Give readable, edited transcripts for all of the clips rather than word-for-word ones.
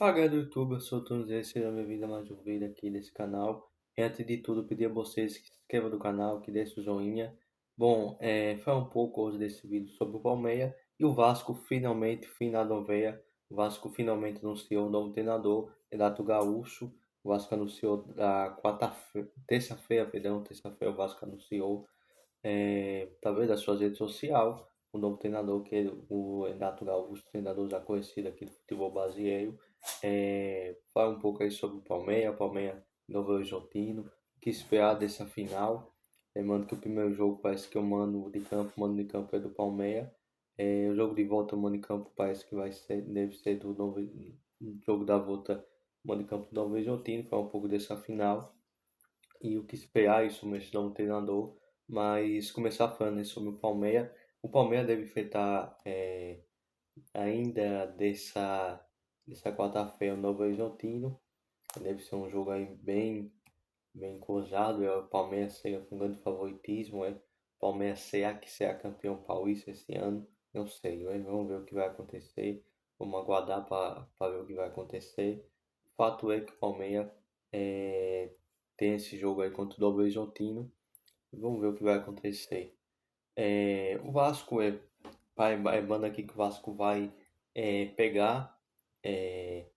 Fala galera do YouTube, eu sou o Tunzé, seja bem-vindo a mais um vídeo aqui desse canal. E antes de tudo, pedir a vocês que se inscrevam no canal, que deixem o joinha. Bom, foi um pouco hoje desse vídeo sobre o Palmeiras e o Vasco finalmente, fim da novela. O Vasco finalmente anunciou o novo treinador, Renato Gaúcho. O Vasco anunciou da terça-feira o Vasco anunciou talvez das suas redes sociais, o novo treinador, que é o Renato Gaúcho, treinador já conhecido aqui do futebol brasileiro. Fala um pouco aí sobre o Palmeiras Novo Horizontino, o que esperar dessa final. Lembrando que o primeiro jogo parece que o mando de campo é do Palmeiras. O jogo de volta, o mando de campo parece que deve ser do novo, jogo da volta, o mando de campo do Novo Horizontino. Fala um pouco dessa final e o que esperar isso mesmo não treinador, mas começar falando aí sobre o Palmeiras. O Palmeiras deve enfrentar ainda dessa quarta-feira o Novo Horizontino. Deve ser um jogo aí bem encojado. O Palmeiras chega com grande favoritismo. O Palmeiras será campeão paulista esse ano? Não sei, vamos ver o que vai acontecer. Vamos aguardar para ver o que vai acontecer. O fato é que o Palmeiras é, tem esse jogo aí contra o Novo Horizontino. Vamos ver o que vai acontecer. O Vasco é banda aqui que o Vasco pegar. é,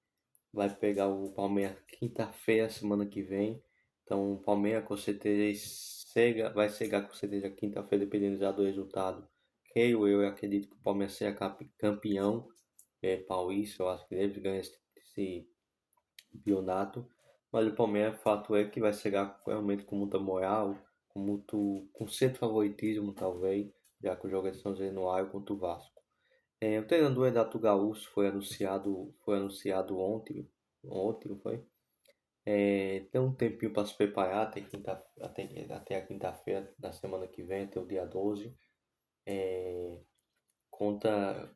Vai pegar o Palmeiras quinta-feira, semana que vem. Então o Palmeiras com certeza vai chegar com certeza quinta-feira, dependendo já do resultado. Eu acredito que o Palmeiras seja campeão paulista. Eu acho que deve ganhar esse campeonato, mas o Palmeiras, fato é que vai chegar realmente com muita moral, com certo favoritismo, talvez, já que o jogo é São Januário contra o Vasco. O treinador Renato Gaúcho foi anunciado ontem, não foi? Tem um tempinho para se preparar, até a quinta-feira da semana que vem, até o dia 12. Conta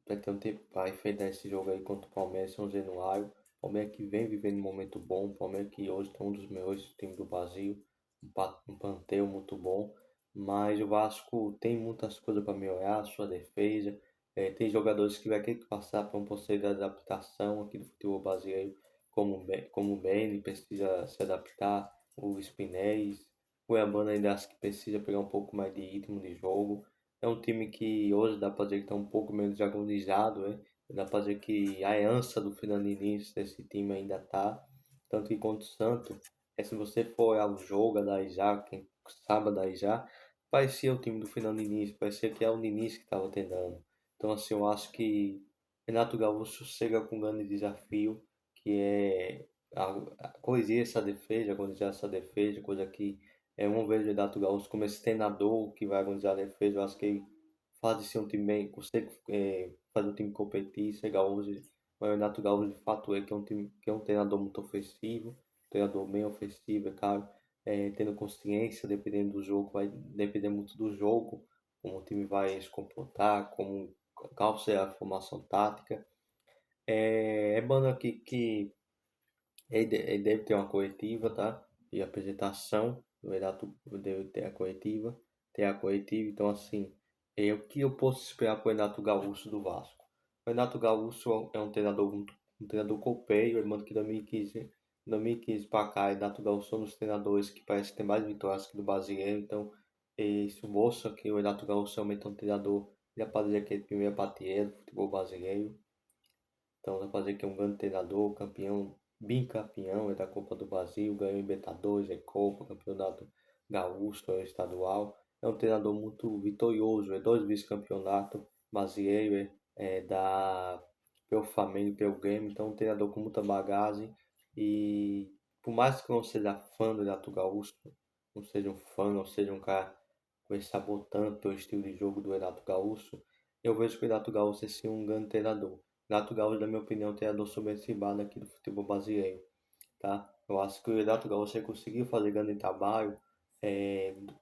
Vai ter um tempo para enfrentar esse jogo aí contra o Palmeiras em São Januário. Palmeiras que vem vivendo um momento bom. Palmeiras que hoje tem um dos melhores times do Brasil. Um plantel muito bom. Mas o Vasco tem muitas coisas para melhorar. Sua defesa. Tem jogadores que vai ter que passar por um processo de adaptação aqui do futebol brasileiro. Como o Beni precisa se adaptar. O Spinelli. O Cuiabano ainda acho que precisa pegar um pouco mais de ritmo de jogo. É um time que hoje dá para dizer que está um pouco menos agonizado, né? Dá para dizer que a herança do Fernando Diniz desse time ainda tá. Tanto que contra o Santos, se você for olhar o jogo da já, quem sabe da já, parecia o time do Fernando Diniz, parecia que é o Diniz que estava tentando. Então, assim, eu acho que Renato Gaúcho chega com um grande desafio, que é organizar essa defesa, coisa que vamos ver o Renato Gaúcho como esse treinador que vai organizar a defesa. Eu acho que ele faz de ser um time bem, consegue fazer o time competir, chegar hoje. Mas o Renato Gaúcho, de fato, que é um treinador muito ofensivo, um treinador bem ofensivo, é claro, tendo consciência, dependendo do jogo, vai depender muito do jogo, como o time vai se comportar, qual será a formação tática. É banda aqui que ele deve ter uma coletiva, tá? De apresentação. O Renato deve ter a coletiva. Então, assim, o que eu posso esperar com o Renato Gaúcho do Vasco? O Renato Gaúcho é um treinador copeiro. Ele manda que 2015 para cá, o Renato Gaúcho é um dos treinadores que parece ter mais vitórias que do brasileiro. Então, isso mostra que o Renato Gaúcho realmente é um treinador, já pode dizer que é o primeiro prateleira do futebol brasileiro. Então dá pra dizer que é um grande treinador, campeão, bicampeão da Copa do Brasil, ganhou Libertadores, Copa, Campeonato Gaúcho, estadual. É um treinador muito vitorioso, dois vice-campeonatos brasileiro, pelo Flamengo e pelo Grêmio. Então um treinador com muita bagagem e por mais que eu não seja fã do Renato Gaúcho, não seja um fã, não seja um cara com esse sabor tanto pelo estilo de jogo do Renato Gaúcho, eu vejo que o Renato Gaúcho é sim um grande treinador. Renato Gaúcho, na minha opinião, é um treinador subestimado aqui do futebol brasileiro, tá? Eu acho que o Renato Gaúcho conseguiu fazer grande trabalho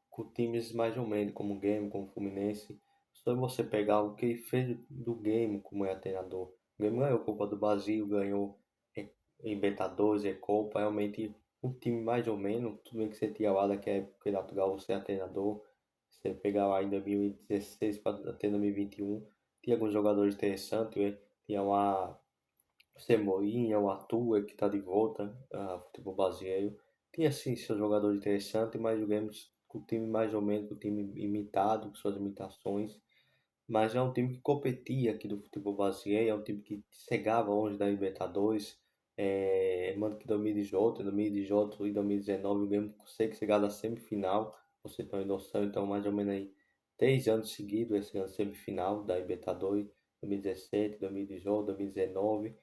com times mais ou menos, como o Grêmio, como o Fluminense. Só você pegar o que ele fez do Grêmio como treinador. O Grêmio ganhou a Copa do Brasil, ganhou Libertadores e Copa. Realmente um time mais ou menos, tudo bem que você tinha lá daquela época que o Renato Gaúcho era treinador. Você pegar lá em 2016 para até 2021, tinha alguns jogadores interessantes, tinha uma Cebolinha, o Atua, que está de volta ao futebol brasileiro. Tinha sim seus jogadores interessantes, mas jogamos com o time mais ou menos, com o time imitado, com suas imitações. Mas é um time que competia aqui do futebol brasileiro, é um time que chegava longe da Libertadores. Mano, que 2018, 2018 e 2019 o Grêmio consegue chegar na semifinal, você tem uma noção, então mais ou menos aí 3 anos seguidos esse ano semifinal da Libertadores, 2017, 2018, 2019.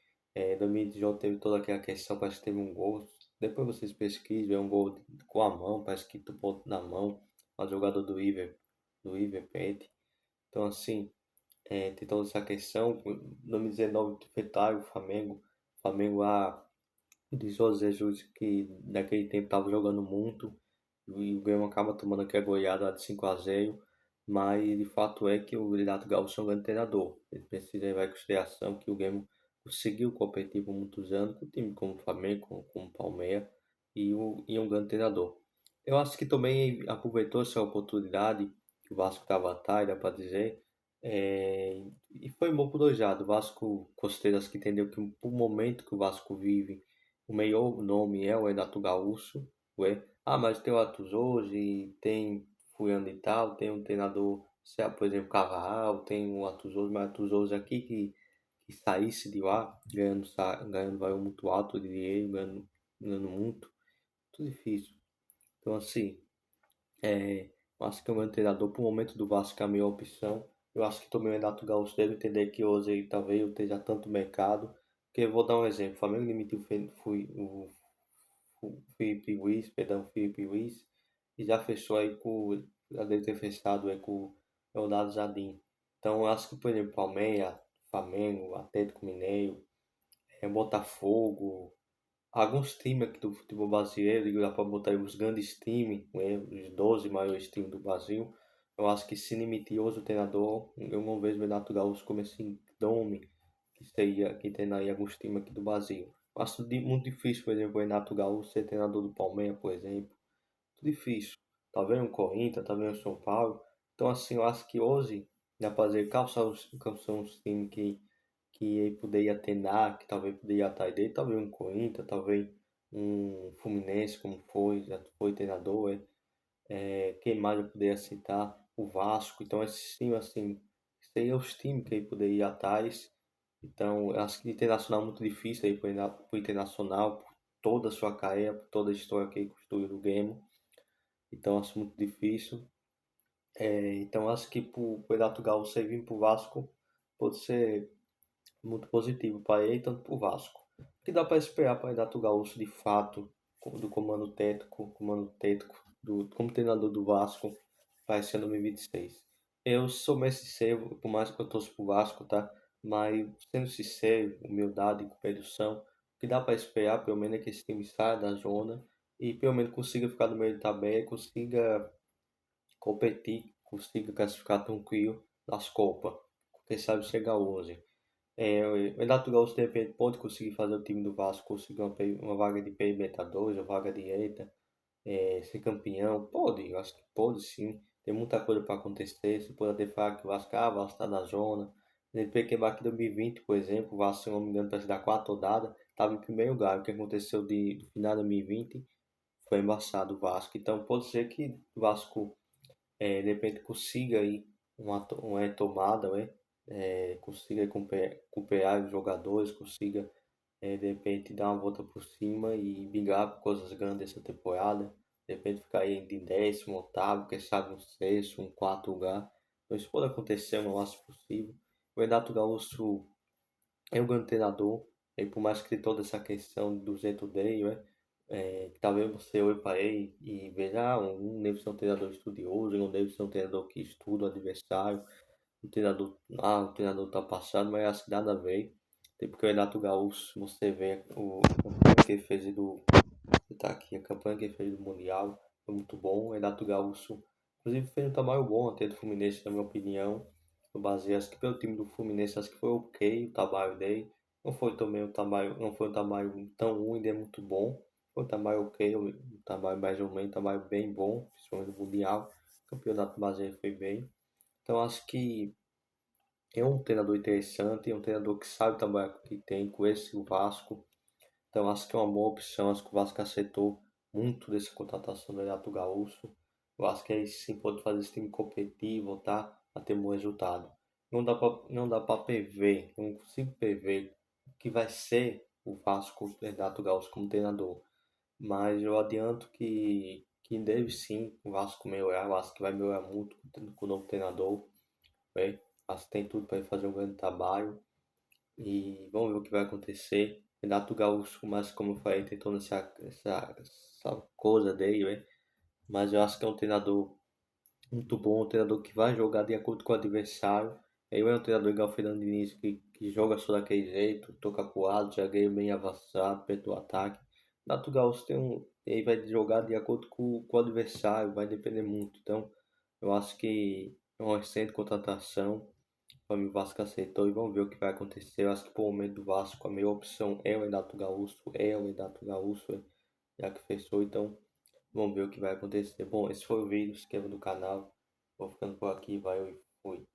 2018 teve toda aquela questão, parece que teve um gol. Depois vocês pesquisem, é um gol com a mão, parece que tu ponto na mão, um jogador do River Plate. Então assim, tem toda essa questão. 2019 enfrentaram o Flamengo lá de José Jesus, que naquele tempo estava jogando muito, e o Grêmio acaba tomando aquela goleada de 5-0, mas de fato é que o Renato Gaúcho é um grande treinador. Ele precisa levar em consideração que o Grêmio conseguiu competir por muitos anos com o time como o Flamengo, como o Palmeiras, e é um grande treinador. Eu acho que também aproveitou essa oportunidade que o Vasco estava atrás, dá para dizer, e foi bom por dois lados. O Vasco, Costeiras que entendeu que o momento que o Vasco vive, o melhor nome é o Renato Gaúcho, ué. Ah, mas tem o Atos hoje, tem fulano e tal, tem um treinador, por exemplo, Carvalhal, tem o Atos hoje, mas Atos hoje aqui que saísse de lá, ganhando valor muito alto de dinheiro, ganhando muito, muito difícil. Então, assim, eu acho que o meu treinador, pro momento do Vasco, é a melhor opção. Eu acho que também o Renato Gaúcho deve entender que hoje talvez não esteja tanto mercado. Porque eu vou dar um exemplo. O Flamengo demitiu o Felipe Luiz, perdão, Felipe Luiz, e já fechou aí com, já deve ter fechado aí com o Leonardo Jardim. Então, eu acho que, por exemplo, Palmeiras, Flamengo, Atlético Mineiro, Botafogo, alguns times aqui do futebol brasileiro, dá para botar aí os grandes times, né, os 12 maiores times do Brasil. Eu acho que se demitir hoje o treinador, eu não vejo o Renato Gaúcho como esse nome que seria, que treinaria alguns times aqui do Brasil. Eu acho muito difícil, por exemplo, o Renato Gaúcho ser treinador do Palmeiras, por exemplo. Muito difícil. Talvez um Corinthians, talvez um São Paulo. Então, assim, eu acho que hoje dá para dizer quais são os times que ele poderia treinar, que talvez poderia atrás dele, talvez um Corinthians, talvez um Fluminense, como foi, já foi treinador, quem mais eu poderia citar? O Vasco, então esses times assim, seriam os times que ele poderia ir atrás, então eu acho que internacional é muito difícil aí pro internacional, por toda a sua carreira, por toda a história que ele construiu no game, então acho muito difícil. Então acho que pro Renato Gaúcho você vir pro Vasco pode ser muito positivo para ele, tanto para o Vasco. O que dá para esperar para Renato Gaúcho de fato, do como treinador do Vasco para esse ano 2026? Eu sou mais sincero, por mais que eu torço pro Vasco, tá? Mas sendo sincero, humildade e competição, o que dá para esperar, pelo menos, é que esse time saia da zona e pelo menos consiga ficar no meio da tabela, consiga competir, consiga classificar tranquilo nas Copas. Quem sabe chegar a 11. O Renato Gaúcho de repente pode conseguir fazer o time do Vasco conseguir uma vaga de Libertadores, uma vaga direta, ser campeão. Pode, eu acho que pode sim. Tem muita coisa para acontecer. Você pode até falar que o Vasco está na zona. Ele que aqui em 2020, por exemplo, o Vasco, se não me engano, para da quarta rodada, estava em primeiro lugar. O que aconteceu do final de 2020 foi embaçado o Vasco. Então pode ser que o Vasco de repente consiga aí uma retomada, né? Consiga recuperar os jogadores, consiga de repente dar uma volta por cima e brigar por coisas grandes essa temporada, de repente ficar aí em décimo, oitavo, quem sabe um sexto, um quarto lugar. Então isso pode acontecer, não acho possível. O Renato Gaúcho é um grande treinador, e por mais que tenha toda essa questão do jeito dele, né? Que talvez você olhe para ele e veja, um deve ser um treinador estudioso, um deve ser um treinador que estuda o adversário, o treinador tá passado, mas acho que nada a ver. Tem porque o Renato Gaúcho, você vê a campanha que ele fez tá aqui, a campanha que ele fez do Mundial foi muito bom. O Renato Gaúcho, inclusive, fez um trabalho bom até do Fluminense, na minha opinião. Eu baseio, acho que pelo time do Fluminense, acho que foi ok o trabalho dele. Não foi também um trabalho, não foi um trabalho tão ruim, nem muito bom. Foi um trabalho ok, um trabalho mais ou menos, um trabalho bem bom, principalmente no Mundial. O campeonato brasileiro foi bem. Então acho que é um treinador interessante, é um treinador que sabe trabalhar com o que tem, conhece o Vasco. Então acho que é uma boa opção, acho que o Vasco acertou muito dessa contratação do Renato Gaúcho. Eu acho que aí sim pode fazer esse time competir e voltar a ter um bom resultado. Não dá para prever, não consigo prever o que vai ser o Vasco do Renato Gaúcho como treinador. Mas eu adianto que deve sim o Vasco melhorar, eu acho que vai melhorar muito com o novo treinador. Bem, acho que tem tudo para ele fazer um grande trabalho. E vamos ver o que vai acontecer. Renato Gaúcho, mas como eu falei, tem toda essa coisa dele, né? Mas eu acho que é um treinador muito bom, um treinador que vai jogar de acordo com o adversário. Ele é um treinador igual o Fernando Diniz, que joga só daquele jeito, toca pro lado, zagueiro bem avançado, perto do ataque. Renato Gaúcho ele vai jogar de acordo com o adversário, vai depender muito. Então, eu acho que é uma excelente contratação. Para mim, o Vasco aceitou e vamos ver o que vai acontecer. Eu acho que por momento do Vasco a melhor opção é o Renato Gaúcho, já que fechou, então vamos ver o que vai acontecer. Bom, esse foi o vídeo, se inscreva no canal. Vou ficando por aqui, vai e fui.